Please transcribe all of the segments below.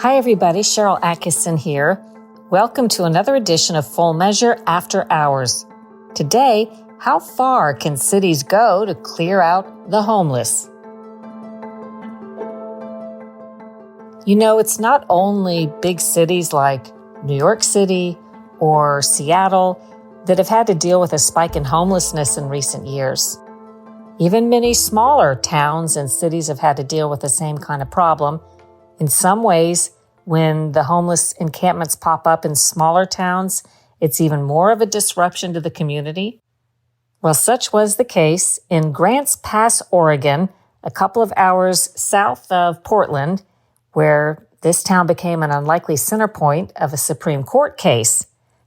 Hi everybody, Sharyl Attkisson here. Welcome to another edition of Full Measure After Hours. Today, how far can cities go to clear out the homeless? You know, it's not only big cities like New York City or Seattle that have had to deal with a spike in homelessness in recent years. Even many smaller towns and cities have had to deal with the same kind of problem. In some ways, when the homeless encampments pop up in smaller towns, it's even more of a disruption to the community. Well, such was the case in Grants Pass, Oregon, a couple of hours south of Portland, where this town became an unlikely center point of a Supreme Court case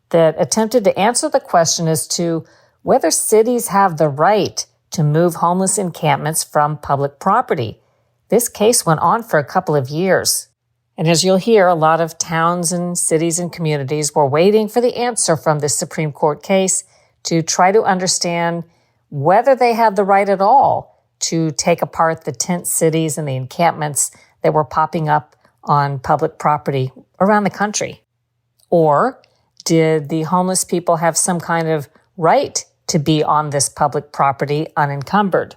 that attempted to answer the question as to whether cities have the right to move homeless encampments from public property. This case went on for a couple of years. And as you'll hear, a lot of towns and cities and communities were waiting for the answer from this Supreme Court case to try to understand whether they had the right at all to take apart the tent cities and the encampments that were popping up on public property around the country. Or did the homeless people have some kind of right to be on this public property unencumbered?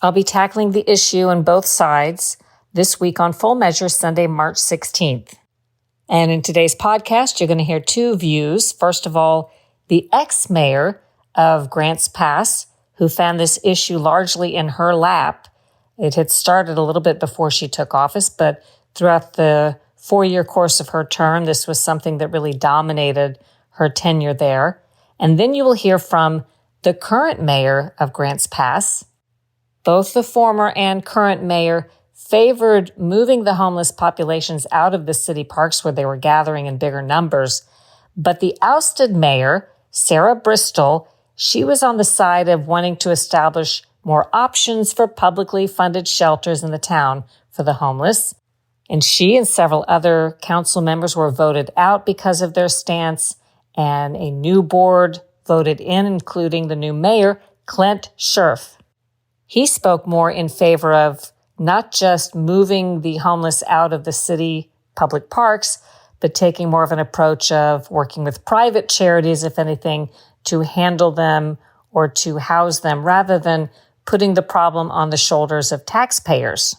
I'll be tackling the issue on both sides this week on Full Measure, Sunday, March 16th. And in today's podcast, you're going to hear two views. First of all, the ex-mayor of Grants Pass, who found this issue largely in her lap. It had started a little bit before she took office, but throughout the 4-year course of her term, this was something that really dominated her tenure there. And then you will hear from the current mayor of Grants Pass. Both the former and current mayor favored moving the homeless populations out of the city parks where they were gathering in bigger numbers. But the ousted mayor, Sarah Bristol, she was on the side of wanting to establish more options for publicly funded shelters in the town for the homeless. And she and several other council members were voted out because of their stance, and a new board voted in, including the new mayor, Clint Scherf. He spoke more in favor of not just moving the homeless out of the city public parks, but taking more of an approach of working with private charities, if anything, to handle them or to house them rather than putting the problem on the shoulders of taxpayers.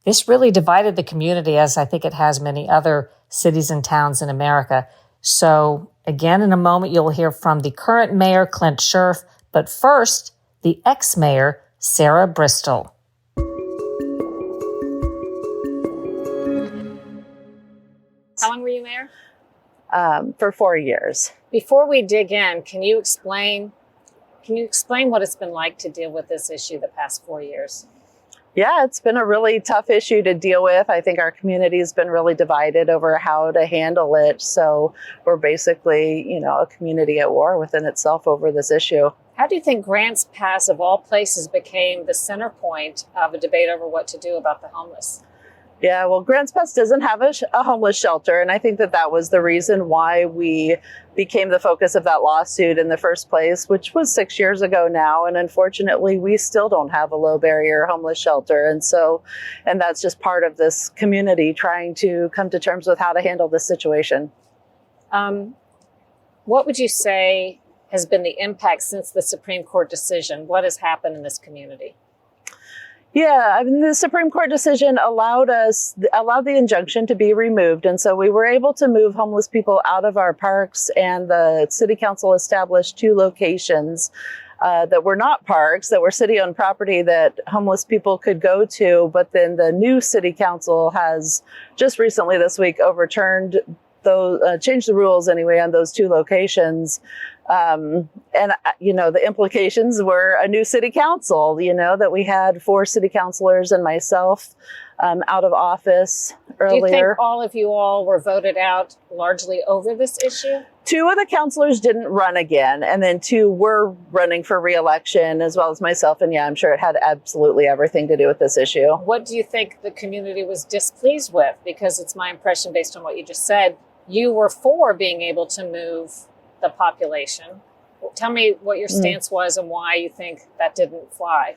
This really divided the community, as I think it has many other cities and towns in America. So again, in a moment, you'll hear from the current mayor, Clint Scherf, but first, the ex-mayor, Sarah Bristol. How long were you mayor? For 4 years. Before we dig in, can you explain what it's been like to deal with this issue the past 4 years? Yeah, it's been a really tough issue to deal with. I think our community has been really divided over how to handle it. So we're basically, a community at war within itself over this issue. How do you think Grants Pass, of all places, became the center point of a debate over what to do about the homeless? Yeah, well, Grants Pass doesn't have a homeless shelter, and I think that was the reason why we became the focus of that lawsuit in the first place, which was 6 years ago now, and unfortunately, we still don't have a low-barrier homeless shelter, and that's just part of this community trying to come to terms with how to handle this situation. What would you say has been the impact since the Supreme Court decision? What has happened in this community? Yeah, the Supreme Court decision allowed the injunction to be removed. And so we were able to move homeless people out of our parks, and the city council established 2 locations that were not parks, that were city-owned property that homeless people could go to. But then the new city council has just recently this week overturned those, changed the rules anyway on those 2 locations. The implications were a new city council, that we had 4 city councilors and myself out of office earlier. Do you think all of you all were voted out largely over this issue? 2 of the councilors didn't run again, and then 2 were running for re-election, as well as myself. And yeah, I'm sure it had absolutely everything to do with this issue. What do you think the community was displeased with? Because it's my impression, based on what you just said, you were for being able to move the population. Tell me what your stance was and why you think that didn't fly.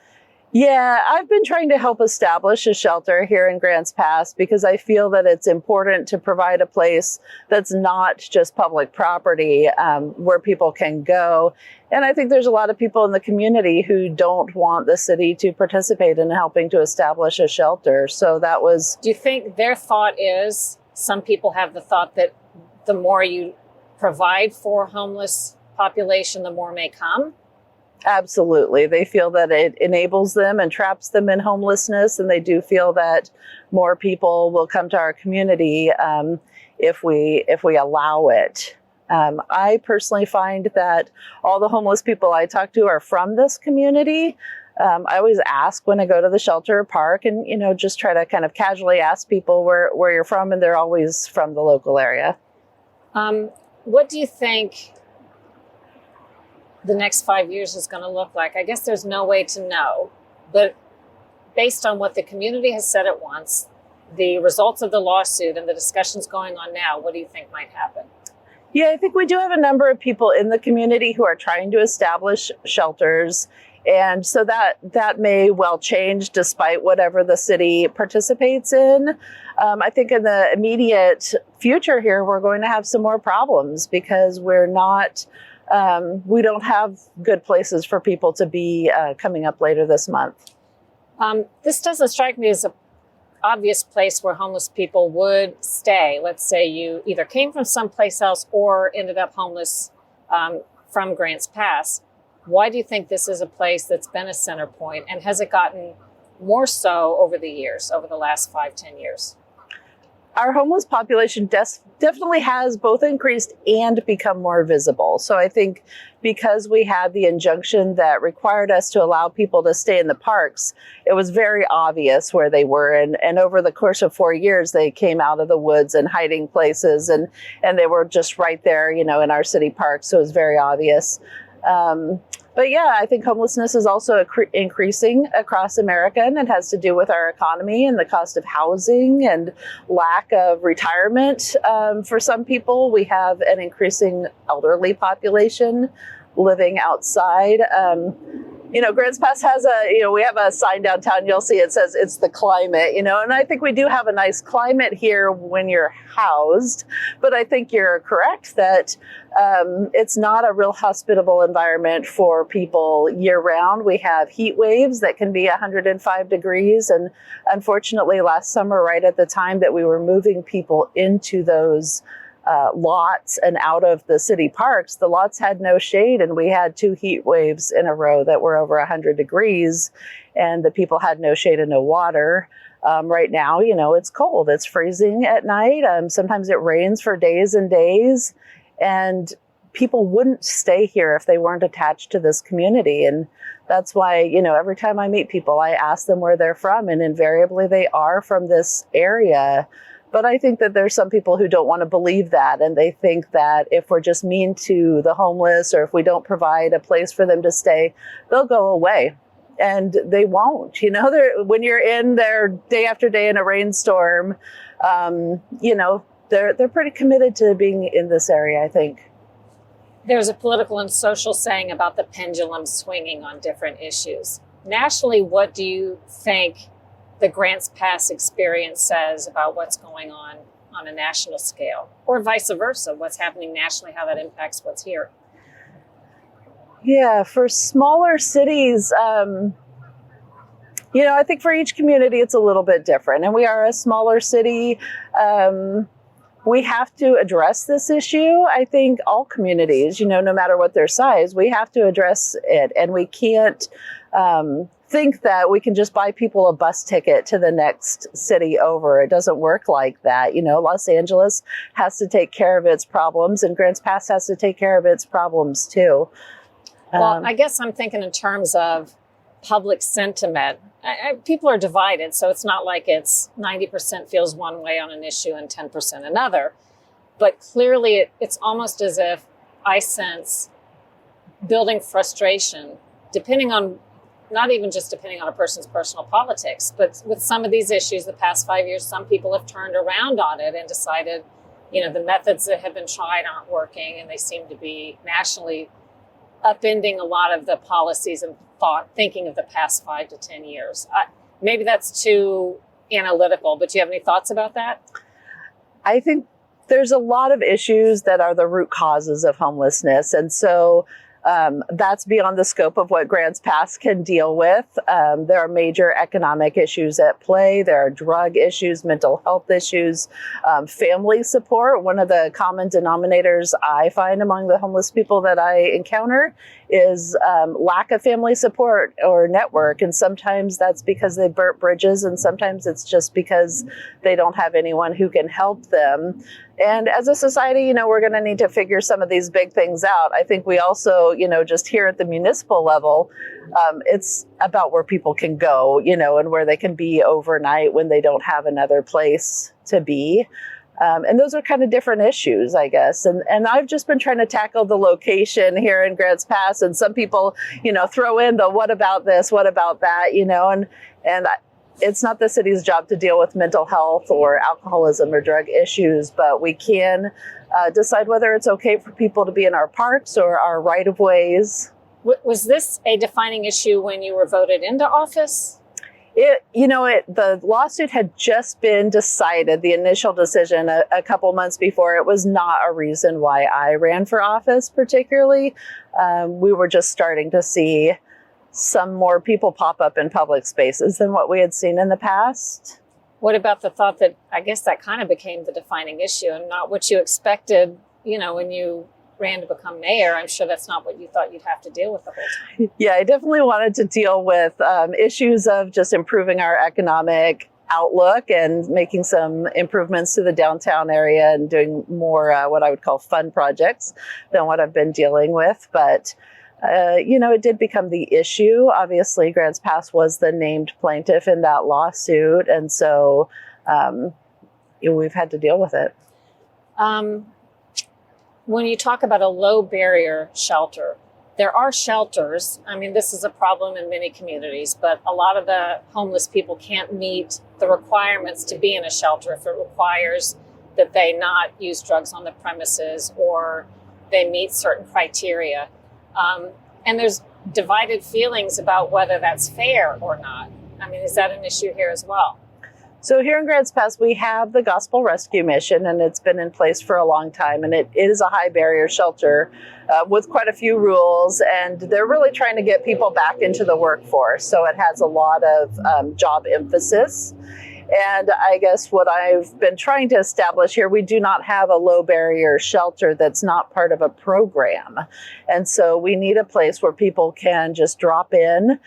Yeah, I've been trying to help establish a shelter here in Grants Pass because I feel that it's important to provide a place that's not just public property, where people can go. And I think there's a lot of people in the community who don't want the city to participate in helping to establish a shelter. So that was... Do you think their thought is, some people have the thought that the more you provide for homeless population, the more may come? Absolutely. They feel that it enables them and traps them in homelessness. And they do feel that more people will come to our community if we allow it. I personally find that all the homeless people I talk to are from this community. I always ask when I go to the shelter or park and, just try to kind of casually ask people where you're from, and they're always from the local area. What do you think the next 5 years is going to look like? I guess there's no way to know, but based on what the community has said at once, the results of the lawsuit and the discussions going on now, what do you think might happen? Yeah, I think we do have a number of people in the community who are trying to establish shelters. And so that may well change despite whatever the city participates in. I think in the immediate future here, we're going to have some more problems because we don't have good places for people to be coming up later this month. This doesn't strike me as an obvious place where homeless people would stay. Let's say you either came from someplace else or ended up homeless from Grants Pass. Why do you think this is a place that's been a center point, and has it gotten more so over the years, over the last 5-10 years? Our homeless population definitely has both increased and become more visible. So I think because we had the injunction that required us to allow people to stay in the parks, it was very obvious where they were. And over the course of 4 years, they came out of the woods and hiding places, and they were just right there, in our city parks. So it was very obvious. But yeah, I think homelessness is also increasing across America, and it has to do with our economy and the cost of housing and lack of retirement. For some people, we have an increasing elderly population living outside. Grants Pass has we have a sign downtown. You'll see it says it's the climate, and I think we do have a nice climate here when you're housed. But I think you're correct that it's not a real hospitable environment for people year round. We have heat waves that can be 105 degrees. And unfortunately, last summer, right at the time that we were moving people into those lots and out of the city parks, the lots had no shade, and we had 2 heat waves in a row that were over 100 degrees, and the people had no shade and no water. Right now, it's cold. It's freezing at night. Sometimes it rains for days and days, and people wouldn't stay here if they weren't attached to this community. And that's why, every time I meet people, I ask them where they're from, and invariably they are from this area. But I think that there's some people who don't want to believe that, and they think that if we're just mean to the homeless or if we don't provide a place for them to stay, they'll go away. And they won't. When you're in there day after day in a rainstorm, they're pretty committed to being in this area, I think. There's a political and social saying about the pendulum swinging on different issues. Nationally, what do you think the Grants Pass experience says about what's going on a national scale, or vice versa, what's happening nationally, how that impacts what's here? Yeah, for smaller cities, I think for each community, it's a little bit different. And we are a smaller city. We have to address this issue. I think all communities, no matter what their size, we have to address it. And we can't think that we can just buy people a bus ticket to the next city over. It doesn't work like that. Los Angeles has to take care of its problems, and Grants Pass has to take care of its problems too. Well, I guess I'm thinking in terms of public sentiment. People are divided, so it's not like it's 90% feels one way on an issue and 10% another. But clearly, it's almost as if I sense building frustration, not even just depending on a person's personal politics, but with some of these issues the past 5 years, some people have turned around on it and decided, the methods that have been tried aren't working, and they seem to be nationally upending a lot of the policies and thinking of the past 5 to 10 years. Maybe that's too analytical, but do you have any thoughts about that? I think there's a lot of issues that are the root causes of homelessness. And so that's beyond the scope of what Grants Pass can deal with. There are major economic issues at play. There are drug issues, mental health issues, family support. One of the common denominators I find among the homeless people that I encounter is lack of family support or network. And sometimes that's because they burnt bridges, and sometimes it's just because they don't have anyone who can help them. And as a society, we're going to need to figure some of these big things out. I think we also, just here at the municipal level, it's about where people can go, and where they can be overnight when they don't have another place to be. And those are kind of different issues, I guess. And I've just been trying to tackle the location here in Grants Pass. And some people, throw in the what about this, what about that, and it's not the city's job to deal with mental health or alcoholism or drug issues, but we can decide whether it's okay for people to be in our parks or our right-of-ways. Was this a defining issue when you were voted into office? The lawsuit had just been decided, the initial decision a couple months before. It was not a reason why I ran for office particularly. We were just starting to see some more people pop up in public spaces than what we had seen in the past. What about the thought that, I guess that kind of became the defining issue and not what you expected, when you ran to become mayor? I'm sure that's not what you thought you'd have to deal with the whole time. Yeah, I definitely wanted to deal with issues of just improving our economic outlook and making some improvements to the downtown area and doing more what I would call fun projects than what I've been dealing with. But it did become the issue. Obviously, Grants Pass was the named plaintiff in that lawsuit. And so we've had to deal with it. When you talk about a low barrier shelter, there are shelters. I mean, this is a problem in many communities, but a lot of the homeless people can't meet the requirements to be in a shelter if it requires that they not use drugs on the premises or they meet certain criteria. And there's divided feelings about whether that's fair or not. I mean, is that an issue here as well? So here in Grants Pass, we have the Gospel Rescue Mission, and it's been in place for a long time. And it is a high barrier shelter with quite a few rules. And they're really trying to get people back into the workforce. So it has a lot of job emphasis. And I guess what I've been trying to establish here, we do not have a low barrier shelter that's not part of a program. And so we need a place where people can just drop in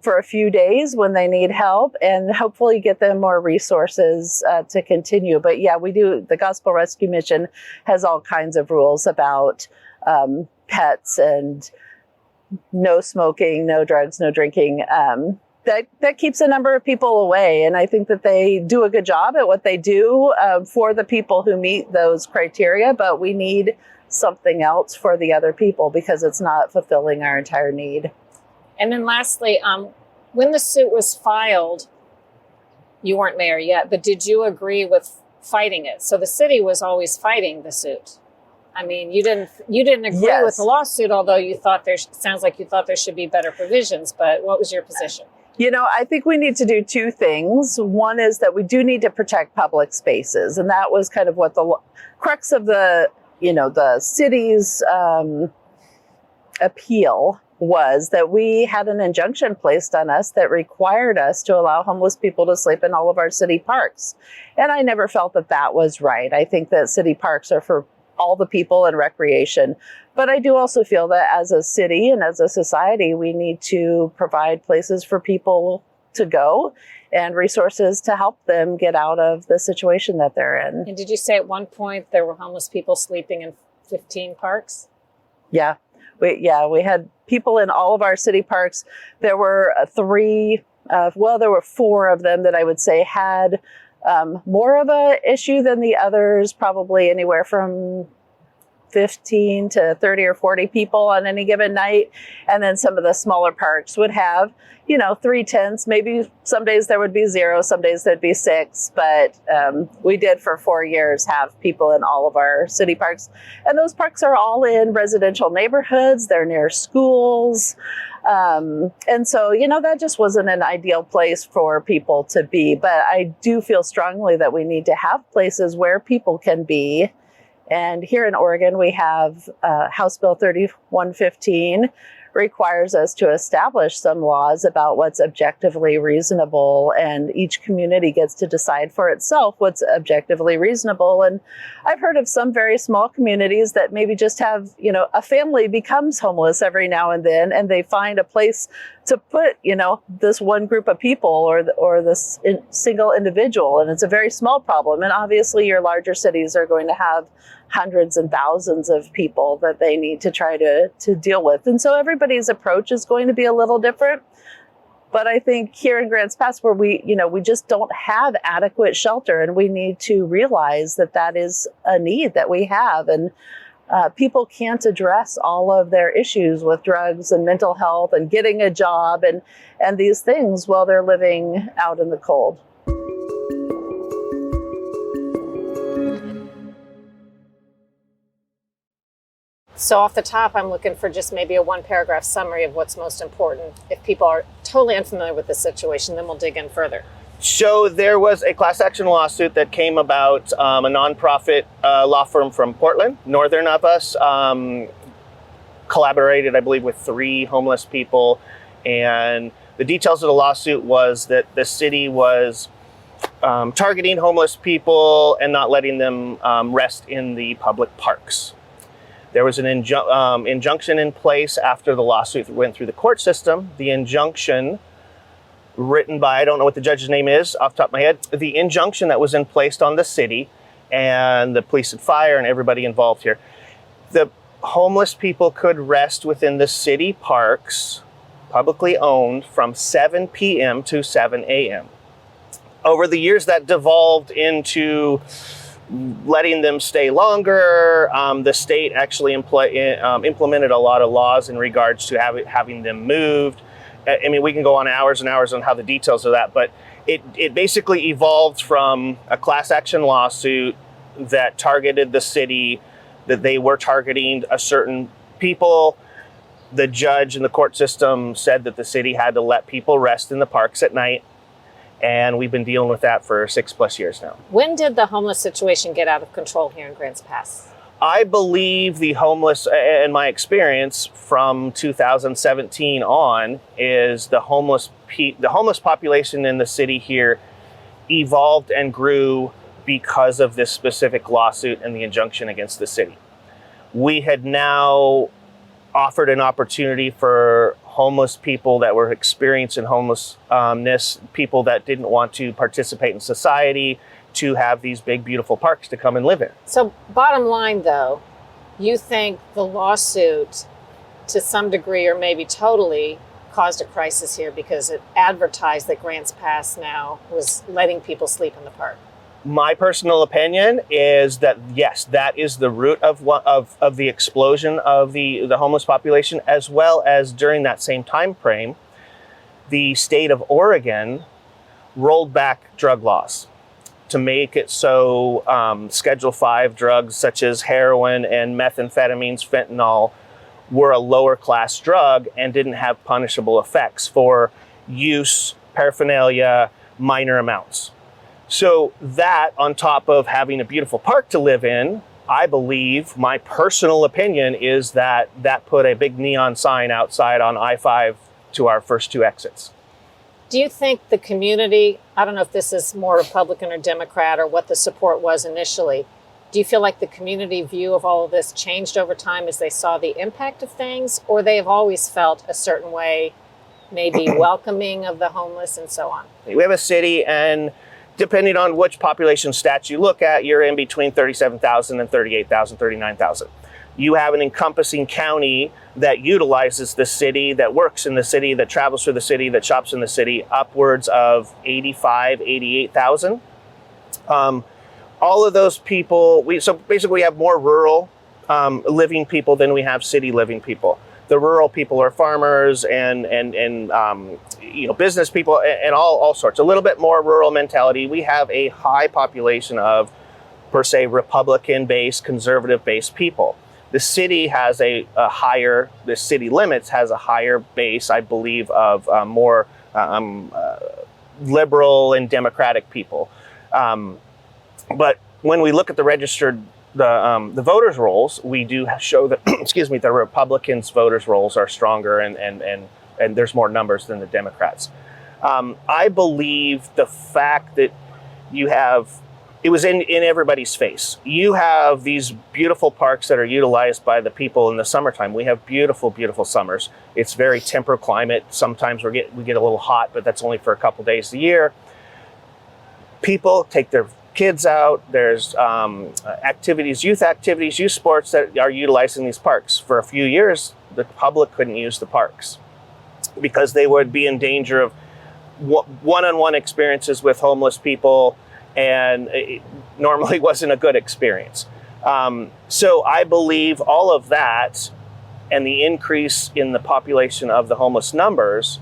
for a few days when they need help and hopefully get them more resources to continue. But yeah, we do. The Gospel Rescue Mission has all kinds of rules about pets and no smoking, no drugs, no drinking. That keeps a number of people away. And I think that they do a good job at what they do for the people who meet those criteria, but we need something else for the other people because it's not fulfilling our entire need. And then lastly, when the suit was filed, you weren't mayor yet, but did you agree with fighting it? So the city was always fighting the suit. I mean, you didn't agree Yes. with the lawsuit, although you thought sounds like you thought there should be better provisions, but what was your position? I think we need to do two things. One is that we do need to protect public spaces. And that was kind of what the crux of the city's appeal was, that we had an injunction placed on us that required us to allow homeless people to sleep in all of our city parks. And I never felt that that was right. I think that city parks are for all the people and recreation. But I do also feel that as a city and as a society, we need to provide places for people to go and resources to help them get out of the situation that they're in. And did you say at one point there were homeless people sleeping in 15 parks? Yeah. We had people in all of our city parks. There were there were 4 of them that I would say had more of a issue than the others, probably anywhere from 15 to 30 or 40 people on any given night. And then some of the smaller parks would have, 3 tents. Maybe some days there would be 0, some days there'd be 6. But we did for 4 years have people in all of our city parks. And those parks are all in residential neighborhoods. They're near schools. And so, that just wasn't an ideal place for people to be. But I do feel strongly that we need to have places where people can be. And here in Oregon, we have House Bill 3115 requires us to establish some laws about what's objectively reasonable, and each community gets to decide for itself what's objectively reasonable. And I've heard of some very small communities that maybe just have, a family becomes homeless every now and then, and they find a place to put, this one group of people or this single individual. And it's a very small problem. And obviously your larger cities are going to have hundreds and thousands of people that they need to try to deal with. And so everybody's approach is going to be a little different. But I think here in Grants Pass, where we just don't have adequate shelter, and we need to realize that that is a need that we have. And people can't address all of their issues with drugs and mental health and getting a job and these things while they're living out in the cold. So off the top, I'm looking for just maybe a 1-paragraph summary of what's most important. If people are totally unfamiliar with the situation, then we'll dig in further. So there was a class action lawsuit that came about. A nonprofit law firm from Portland, northern of us, collaborated, I believe, with 3 homeless people. And the details of the lawsuit was that the city was targeting homeless people and not letting them rest in the public parks. There was an injunction in place after the lawsuit went through the court system. The injunction written by, I don't know what the judge's name is off the top of my head, the injunction that was in place on the city and the police and fire and everybody involved here. The homeless people could rest within the city parks, publicly owned, from 7 p.m. to 7 a.m. Over the years, that devolved into letting them stay longer. The state actually implemented a lot of laws in regards to having them moved. I mean, we can go on hours and hours on how the details of that, but it basically evolved from a class action lawsuit that targeted the city, that they were targeting a certain people. The judge and the court system said that the city had to let people rest in the parks at night. And we've been dealing with that for 6+ years now. When did the homeless situation get out of control here in Grants Pass? I believe the homeless, in my experience from 2017 on, is the homeless population in the city here evolved and grew because of this specific lawsuit and the injunction against the city. We had now offered an opportunity for homeless people that were experiencing homelessness, people that didn't want to participate in society, to have these big, beautiful parks to come and live in. So bottom line, though, you think the lawsuit to some degree or maybe totally caused a crisis here because it advertised that Grants Pass now was letting people sleep in the park? My personal opinion is that, yes, that is the root of the explosion of the homeless population, as well as during that same time frame, the state of Oregon rolled back drug laws to make it so Schedule 5 drugs such as heroin and methamphetamines, fentanyl, were a lower class drug and didn't have punishable effects for use, paraphernalia, minor amounts. So that, on top of having a beautiful park to live in, I believe, my personal opinion is that put a big neon sign outside on I-5 to our first 2 exits. Do you think the community, I don't know if this is more Republican or Democrat or what the support was initially, do you feel like the community view of all of this changed over time as they saw the impact of things, or they have always felt a certain way, maybe welcoming of the homeless and so on? We have a city, and depending on which population stats you look at, you're in between 37,000 and 38,000, 39,000. You have an encompassing county that utilizes the city, that works in the city, that travels through the city, that shops in the city, upwards of 85, 88,000. All of those people, so basically we have more rural living people than we have city living people. The rural people are farmers and business people and all sorts. A little bit more rural mentality. We have a high population of, per se, Republican-based, conservative-based people. The city has the city limits has a higher base, I believe, of more liberal and democratic people. But when we look at the registered, the voters' rolls, we do show that, the Republicans' voters' rolls are stronger and there's more numbers than the Democrats. I believe the fact that it was in everybody's face. You have these beautiful parks that are utilized by the people in the summertime. We have beautiful, beautiful summers. It's very temperate climate. Sometimes we get a little hot, but that's only for a couple days a year. People take their kids out. There's youth activities, youth sports that are utilized in these parks. For a few years, the public couldn't use the parks because they would be in danger of one-on-one experiences with homeless people, and it normally wasn't a good experience. So I believe all of that and the increase in the population of the homeless numbers,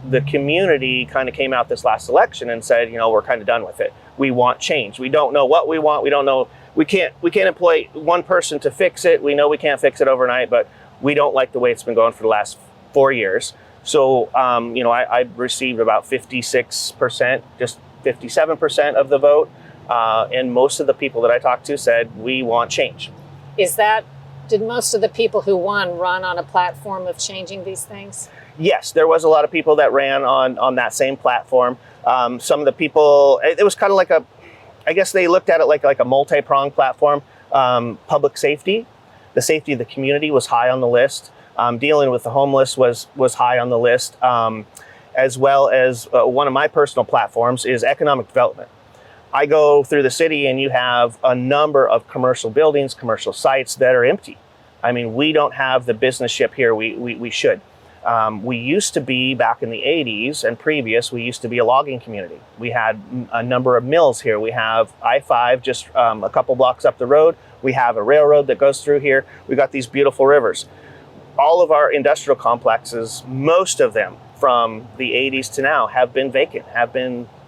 the community kind of came out this last election and said, we're kind of done with it. We want change. We don't know what we want. We don't know. We can't employ one person to fix it. We know we can't fix it overnight, but we don't like the way it's been going for the last 4 years. So, I received about 56%, just 57% of the vote. And most of the people that I talked to said, we want change. Did most of the people who won run on a platform of changing these things? Yes, there was a lot of people that ran on that same platform. Some of the people, it was kind of like I guess they looked at it like a multi-pronged platform. Public safety, the safety of the community was high on the list. Dealing with the homeless was high on the list, as well as one of my personal platforms is economic development. I go through the city and you have a number of commercial buildings, commercial sites that are empty. I mean, we don't have the business ship here we should. We used to be, back in the 80s and previous, we used to be a logging community. We had a number of mills here. We have I-5 just a couple blocks up the road. We have a railroad that goes through here. We got these beautiful rivers. All of our industrial complexes, most of them from the 80s to now, have been vacant,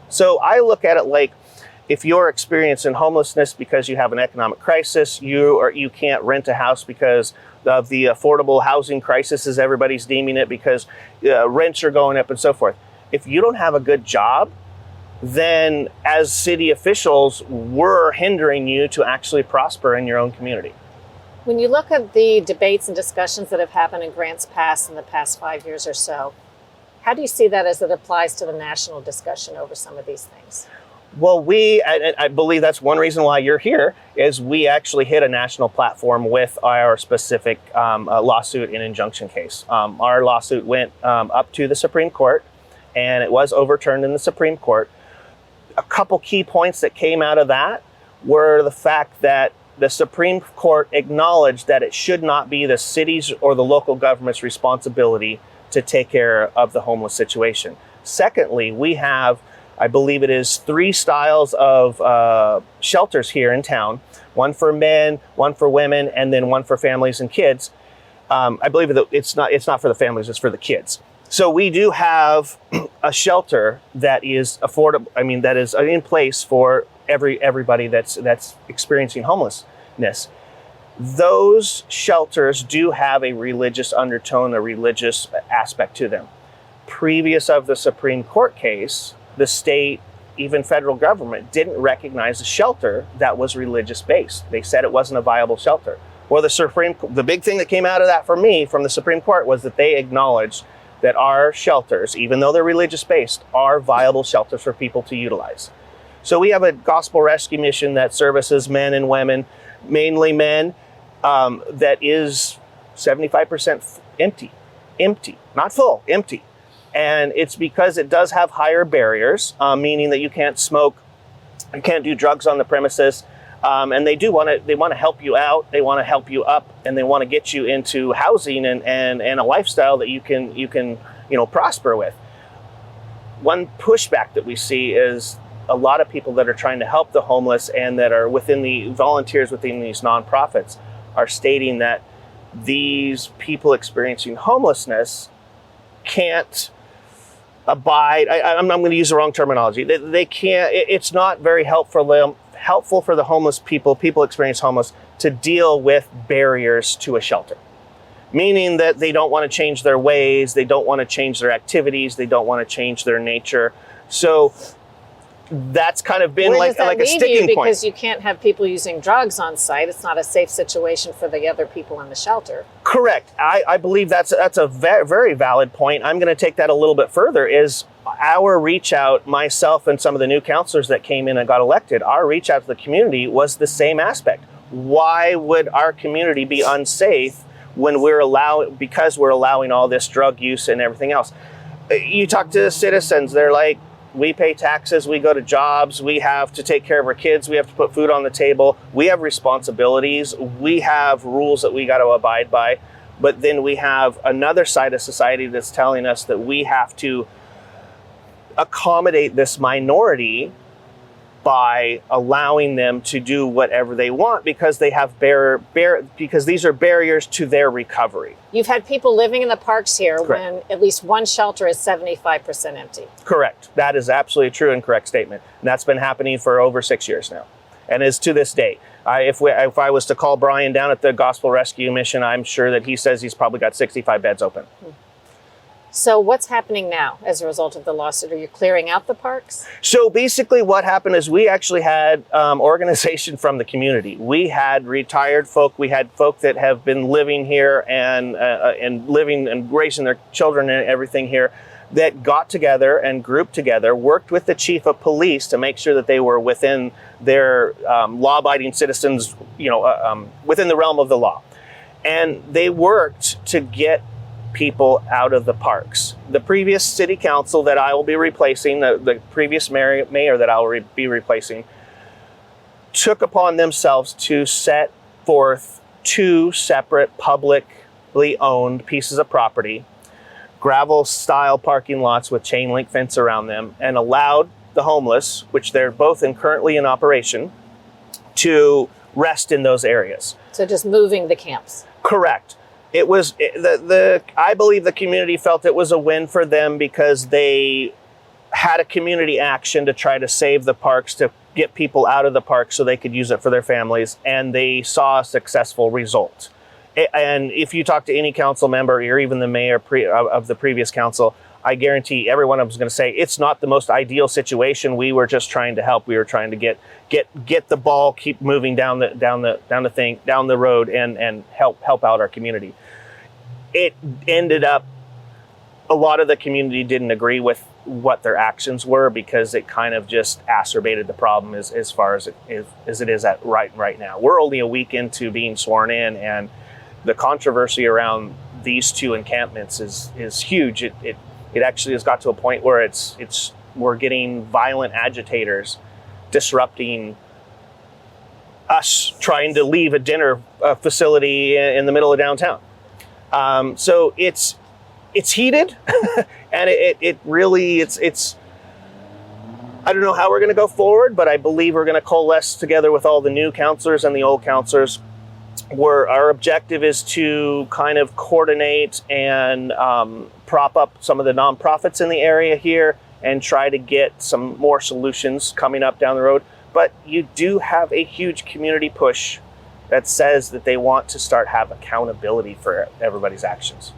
so I look at it like, if you're experiencing homelessness because you have an economic crisis, you can't rent a house because of the affordable housing crisis, as everybody's deeming it, because rents are going up and so forth. If you don't have a good job, then as city officials, we're hindering you to actually prosper in your own community. When you look at the debates and discussions that have happened in Grants Pass in the past 5 years or so, how do you see that as it applies to the national discussion over some of these things? Well, I believe that's one reason why you're here, is we actually hit a national platform with our specific lawsuit and injunction case. Our lawsuit went up to the Supreme Court, and it was overturned in the Supreme Court. A couple key points that came out of that were the fact that the Supreme Court acknowledged that it should not be the city's or the local government's responsibility to take care of the homeless situation. Secondly, we have, I believe it is 3 styles of shelters here in town, one for men, one for women, and then one for families and kids. I believe that it's not for the families, it's for the kids. So we do have a shelter that is affordable, that is in place for everybody that's experiencing homelessness. Those shelters do have a religious undertone, a religious aspect to them. Previous of the Supreme Court case, the state, even federal government, didn't recognize a shelter that was religious based. They said it wasn't a viable shelter. Well, the big thing that came out of that for me from the Supreme Court was that they acknowledged that our shelters, even though they're religious based, are viable shelters for people to utilize. So we have a gospel rescue mission that services men and women, mainly men, that is 75% empty, not full, empty. And it's because it does have higher barriers, meaning that you can't smoke, you can't do drugs on the premises, and they want to help you out, they want to help you up, and they want to get you into housing and a lifestyle that you can prosper with. One pushback that we see is a lot of people that are trying to help the homeless and that are within the volunteers within these nonprofits are stating that these people experiencing homelessness can't abide. I'm going to use the wrong terminology. They can't. It's not very helpful for the homeless people experience homeless, to deal with barriers to a shelter. Meaning that they don't want to change their ways, they don't want to change their activities, they don't want to change their nature. So that's kind of been like a sticking point. Because you can't have people using drugs on site. It's not a safe situation for the other people in the shelter. Correct. I believe that's a very, very valid point. I'm going to take that a little bit further. Is our reach out, myself and some of the new counselors that came in and got elected, our reach out to the community was the same aspect. Why would our community be unsafe when because we're allowing all this drug use and everything else? You talk to the citizens, they're like, we pay taxes, we go to jobs, we have to take care of our kids, we have to put food on the table, we have responsibilities, we have rules that we got to abide by. But then we have another side of society that's telling us that we have to accommodate this minority by allowing them to do whatever they want because they have because these are barriers to their recovery. You've had people living in the parks here. Correct. When at least one shelter is 75% empty. Correct. That is absolutely a true and correct statement. And that's been happening for over 6 years now, and is to this day. If I was to call Brian down at the Gospel Rescue Mission, I'm sure that he says he's probably got 65 beds open. So what's happening now as a result of the lawsuit? Are you clearing out the parks? So basically what happened is we actually had organization from the community. We had retired folk. We had folk that have been living here and living and raising their children and everything here, that got together and grouped together, worked with the chief of police to make sure that they were within their law-abiding citizens, within the realm of the law. And they worked to get people out of the parks. The previous city council that I will be replacing, the previous mayor that I will be replacing, took upon themselves to set forth 2 separate publicly owned pieces of property, gravel style parking lots with chain link fence around them, and allowed the homeless, which they're both currently in operation, to rest in those areas. So just moving the camps. Correct. It was I believe the community felt it was a win for them because they had a community action to try to save the parks, to get people out of the parks so they could use it for their families, and they saw a successful result. And if you talk to any council member or even the mayor of the previous council, I guarantee every one of them is going to say it's not the most ideal situation. We were just trying to help. We were trying to get the ball, keep moving down the road, and help out our community. It ended up, a lot of the community didn't agree with what their actions were because it kind of just exacerbated the problem as far as it is at right now. We're only a week into being sworn in, and the controversy around these 2 encampments is huge. It actually has got to a point where we're getting violent agitators disrupting us trying to leave a dinner facility in the middle of downtown. So it's heated, and it really I don't know how we're going to go forward, but I believe we're going to coalesce together with all the new counselors and the old counselors, where our objective is to kind of coordinate and prop up some of the nonprofits in the area here and try to get some more solutions coming up down the road. But you do have a huge community push that says that they want to have accountability for everybody's actions.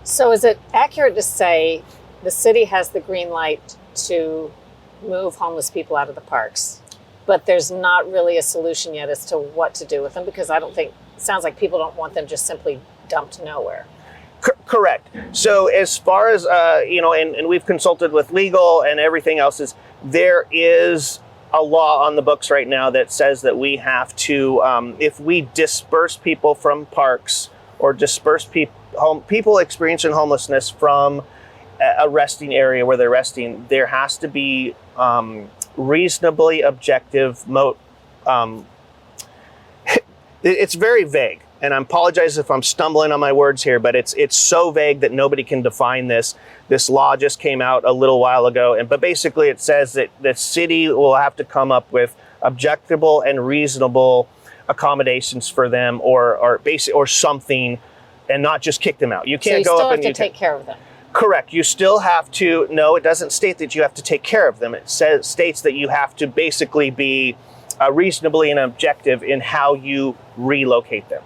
So is it accurate to say the city has the green light to move homeless people out of the parks, but there's not really a solution yet as to what to do with them? Because it sounds like people don't want them just simply dumped nowhere. Correct. So as far as, and we've consulted with legal and everything else, there is a law on the books right now that says that we have to, if we disperse people from parks or disperse people experiencing homelessness from a resting area where they're resting, there has to be reasonably objective. It's very vague, and I apologize if I'm stumbling on my words here, but it's so vague that nobody can define this. This law just came out a little while ago, but basically it says that the city will have to come up with objectable and reasonable accommodations for them or something, and not just kick them out. You can't go up and you still have to take care of them. Correct. You still have to. No, it doesn't state that you have to take care of them. It states that you have to basically be reasonably and objective in how you relocate them.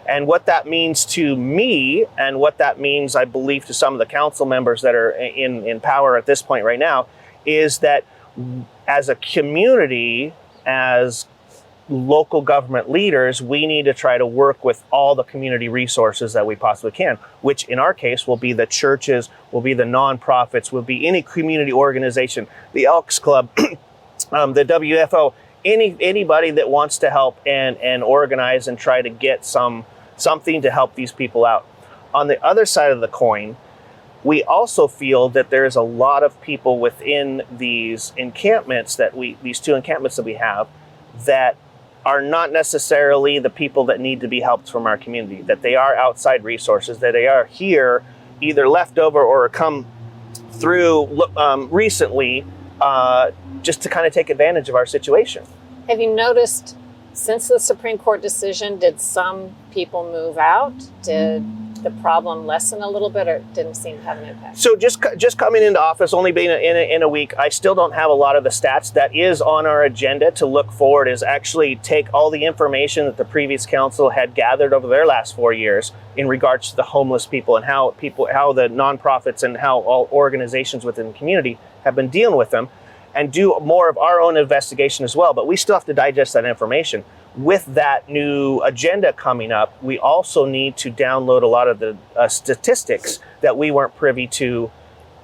And what that means to me, and what that means, I believe, to some of the council members that are in power at this point right now, is that as a community, as local government leaders, we need to try to work with all the community resources that we possibly can, which in our case will be the churches, will be the nonprofits, will be any community organization, the Elks Club, the WFO, anybody that wants to help and organize and try to get something to help these people out. On the other side of the coin, we also feel that there's a lot of people within these encampments these two encampments that we have, that are not necessarily the people that need to be helped from our community, that they are outside resources, that they are here either left over or come through recently just to kind of take advantage of our situation. Have you noticed since the Supreme Court decision, did some people move out? Did the problem lessen a little bit, or didn't seem to have an impact? So just coming into office, only being in a week, I still don't have a lot of the stats. That is on our agenda to look forward, is actually take all the information that the previous council had gathered over their last 4 years in regards to the homeless people and how the nonprofits and how all organizations within the community have been dealing with them, and do more of our own investigation as well. But we still have to digest that information. With that new agenda coming up, we also need to download a lot of the statistics that we weren't privy to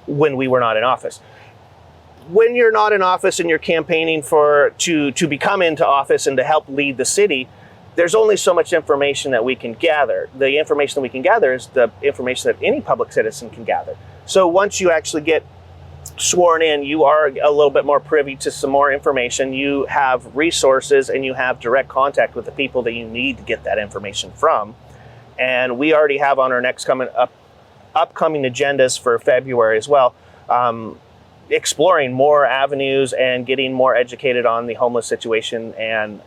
when we were not in office. When you're not in office and you're campaigning to become into office and to help lead the city, there's only so much information that we can gather. The information that we can gather is the information that any public citizen can gather. So once you actually get sworn in, you are a little bit more privy to some more information. You have resources and you have direct contact with the people that you need to get that information from. And we already have on our next upcoming agendas for February as well, exploring more avenues and getting more educated on the homeless situation and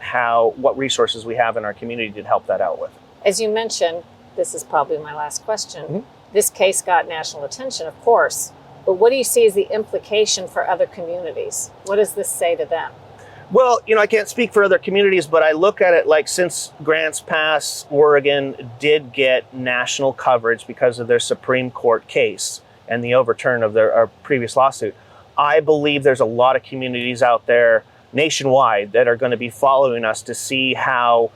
what resources we have in our community to help that out with. As you mentioned, this is probably my last question. This case got national attention, of course. But what do you see as the implication for other communities? What does this say to them? Well, I can't speak for other communities, but I look at it like since Grants Pass, Oregon did get national coverage because of their Supreme Court case and the overturn of our previous lawsuit. I believe there's a lot of communities out there nationwide that are going to be following us to see how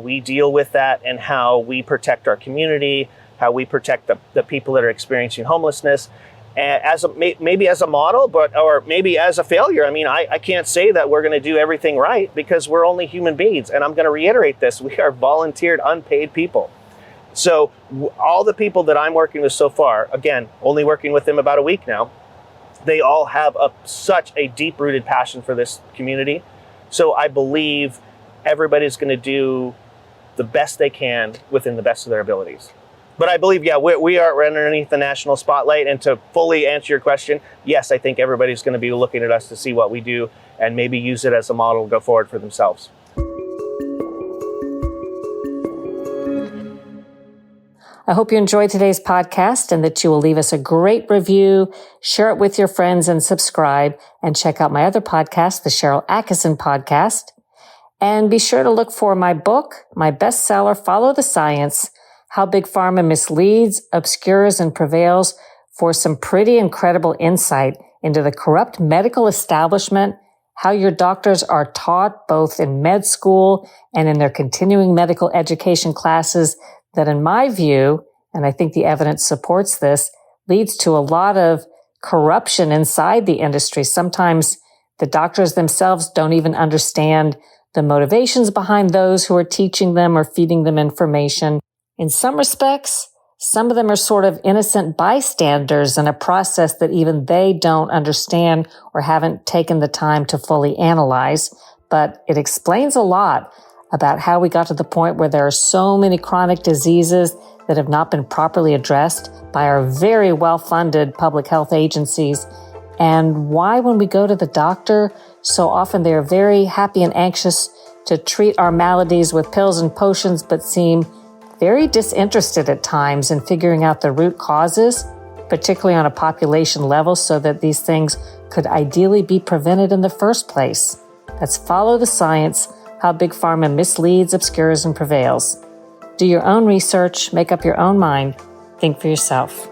we deal with that and how we protect our community, how we protect the people that are experiencing homelessness. Maybe as a model, or maybe as a failure. I mean, I can't say that we're going to do everything right because we're only human beings. And I'm going to reiterate this. We are volunteered, unpaid people. So all the people that I'm working with so far, again, only working with them about a week now, they all have such a deep-rooted passion for this community. So I believe everybody's going to do the best they can within the best of their abilities. But I believe, we are underneath the national spotlight. And to fully answer your question, yes, I think everybody's going to be looking at us to see what we do and maybe use it as a model to go forward for themselves. I hope you enjoyed today's podcast and that you will leave us a great review, share it with your friends, and subscribe. And check out my other podcast, the Sharyl Attkisson podcast. And be sure to look for my book, my bestseller, Follow the Science: How Big Pharma Misleads, Obscures, and Prevails, for some pretty incredible insight into the corrupt medical establishment, how your doctors are taught both in med school and in their continuing medical education classes that, in my view, and I think the evidence supports this, leads to a lot of corruption inside the industry. Sometimes the doctors themselves don't even understand the motivations behind those who are teaching them or feeding them information. In some respects, some of them are sort of innocent bystanders in a process that even they don't understand or haven't taken the time to fully analyze. But it explains a lot about how we got to the point where there are so many chronic diseases that have not been properly addressed by our very well-funded public health agencies, and why when we go to the doctor, so often they are very happy and anxious to treat our maladies with pills and potions, but seem very disinterested at times in figuring out the root causes, particularly on a population level, so that these things could ideally be prevented in the first place. Let's follow the science, how Big Pharma misleads, obscures, and prevails. Do your own research, make up your own mind, think for yourself.